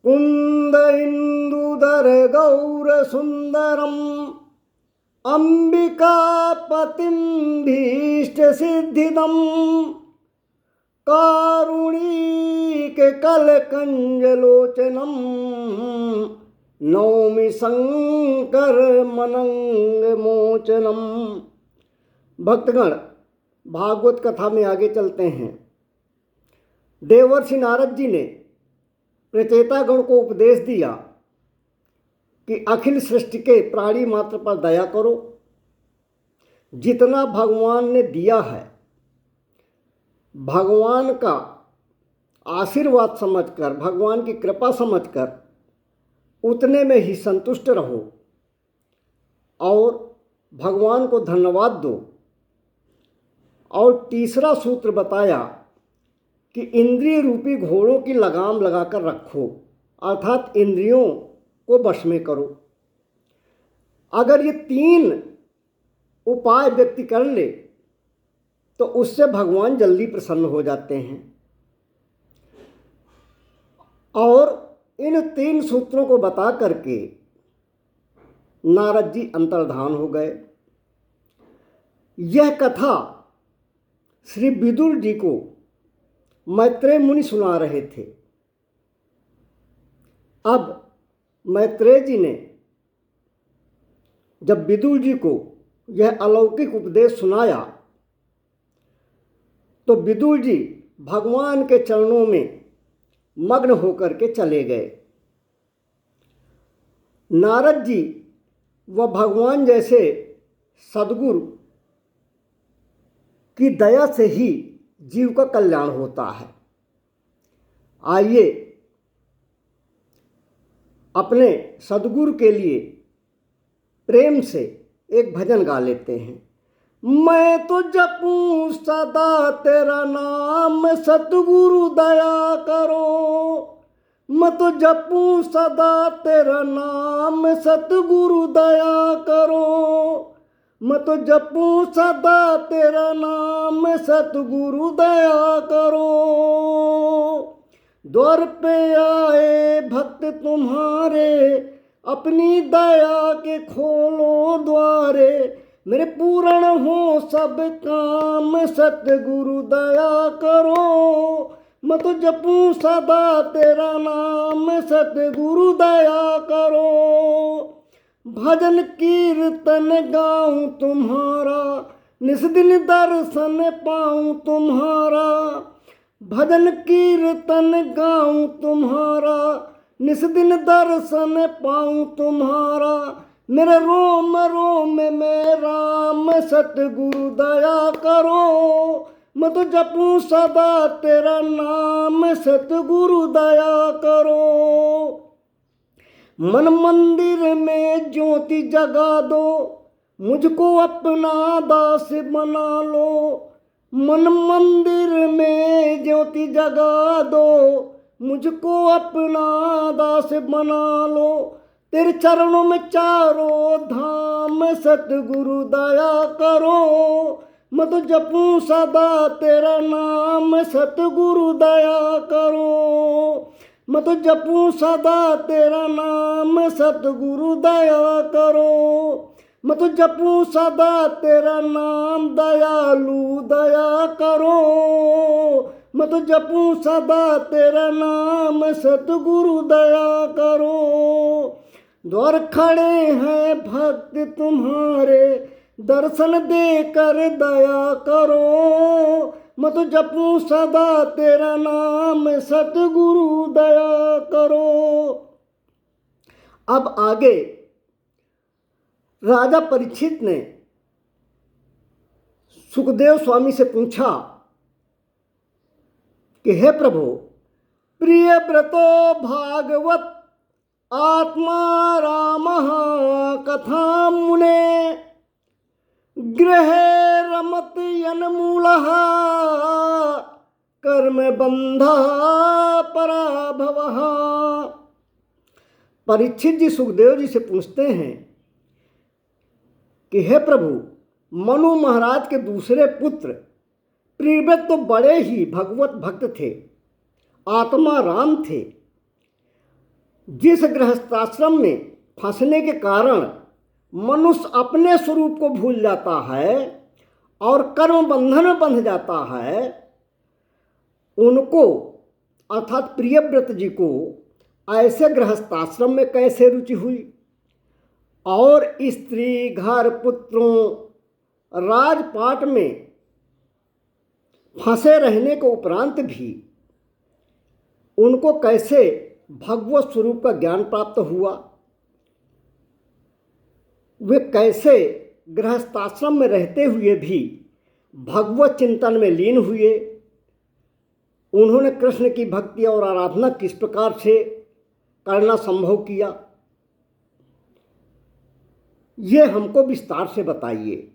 कुंद इंदुधर गौर सुंदरम अंबिकापतिं भीष्ट सिद्धिदम कारुणीक कलकंजलोचनम नौमि शंकर मनंग मोचनम। भक्तगण, भागवत कथा में आगे चलते हैं। देवर्षि नारद जी ने प्रचेतागण को उपदेश दिया कि अखिल सृष्टि के प्राणी मात्र पर दया करो। जितना भगवान ने दिया है, भगवान का आशीर्वाद समझकर, भगवान की कृपा समझकर उतने में ही संतुष्ट रहो और भगवान को धन्यवाद दो। और तीसरा सूत्र बताया कि इंद्रिय रूपी घोड़ों की लगाम लगाकर रखो, अर्थात इंद्रियों को वश में करो। अगर ये 3 उपाय व्यक्ति कर ले तो उससे भगवान जल्दी प्रसन्न हो जाते हैं। और इन 3 सूत्रों को बता करके नारद जी अंतर्धान हो गए। यह कथा श्री विदुर जी को मैत्रेय मुनि सुना रहे थे। अब मैत्रेय जी ने जब विदुर जी को यह अलौकिक उपदेश सुनाया तो विदुर जी भगवान के चरणों में मग्न होकर के चले गए। नारद जी व भगवान जैसे सद्गुरु की दया से ही जीव का कल्याण होता है। आइए अपने सद्गुरु के लिए प्रेम से एक भजन गा लेते हैं। मैं तो जपूं सदा तेरा नाम, सतगुरु दया करो। मैं तो जपूं सदा तेरा नाम, सतगुरु दया करो। मैं तो जपूं सदा तेरा नाम, सतगुरु दया करो। द्वार पे आए भक्त तुम्हारे, अपनी दया के खोलो द्वारे। मेरे पूर्ण हो सब काम, सतगुरु दया करो। मैं तो जपूं सदा तेरा नाम, सतगुरु दया करो। भजन कीर्तन गाऊं तुम्हारा, निस दिन दर्शन पाऊं तुम्हारा। भजन कीर्तन गाऊं तुम्हारा, निस दिन दर्शन पाऊं तुम्हारा। मेरे रोम रोम में राम, सतगुरु दया करो। मैं तो जपूं सदा तेरा नाम, सतगुरु दया करो। मन मंदिर में ज्योति जगा दो, मुझको अपना दास बना लो। मन मंदिर में ज्योति जगा दो, मुझको अपना दास बना लो। तेरे चरणों में चारों धाम, सतगुरु दया करो। मैं तो जपूं सदा तेरा नाम, सतगुरु दया करो। मैं तो जपूं सदा तेरा नाम, सतगुरु दया करो। मैं तो जपूं सदा तेरा नाम, दयालु दया करो। मैं तो जपूं सदा तेरा नाम, सतगुरु दया करो। द्वार खड़े हैं भक्त तुम्हारे, दर्शन देकर दया करो। मैं तो जपूं सदा तेरा नाम, सतगुरु दया करो। अब आगे राजा परीक्षित ने सुखदेव स्वामी से पूछा कि हे प्रभु, प्रिय व्रतो भागवत आत्मा राम कथा मुने, गृह रमत यन्मूलः कर्म बंधा पराभवः। परीक्षित जी सुखदेव जी से पूछते हैं कि हे प्रभु, मनु महाराज के दूसरे पुत्र प्रियव्रत तो बड़े ही भगवत भक्त थे, आत्मा राम थे, जिस गृहस्थाश्रम में फंसने के कारण मनुष्य अपने स्वरूप को भूल जाता है और कर्म बंधन में बंध जाता है, उनको अर्थात प्रियव्रत जी को ऐसे गृहस्थाश्रम में कैसे रुचि हुई और स्त्री, घर, पुत्रों, राजपाट में फंसे रहने के उपरांत भी उनको कैसे भगवत स्वरूप का ज्ञान प्राप्त हुआ, वे कैसे गृहस्थाश्रम में रहते हुए भी भगवत चिंतन में लीन हुए, उन्होंने कृष्ण की भक्ति और आराधना किस प्रकार से करना संभव किया, ये हमको विस्तार से बताइए।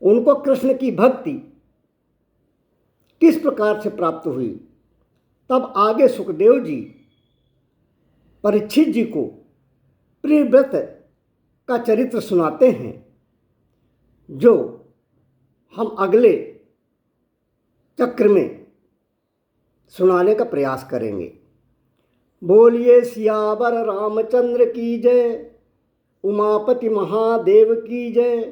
उनको कृष्ण की भक्ति किस प्रकार से प्राप्त हुई। तब आगे सुखदेव जी परीक्षित जी को प्रियव्रत का चरित्र सुनाते हैं, जो हम अगले चक्र में सुनाने का प्रयास करेंगे। बोलिए सियावर रामचंद्र की जय, उमापति महादेव की जय,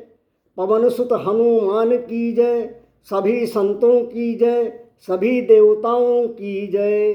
पवन सुत हनुमान की जय, सभी संतों की जय, सभी देवताओं की जय।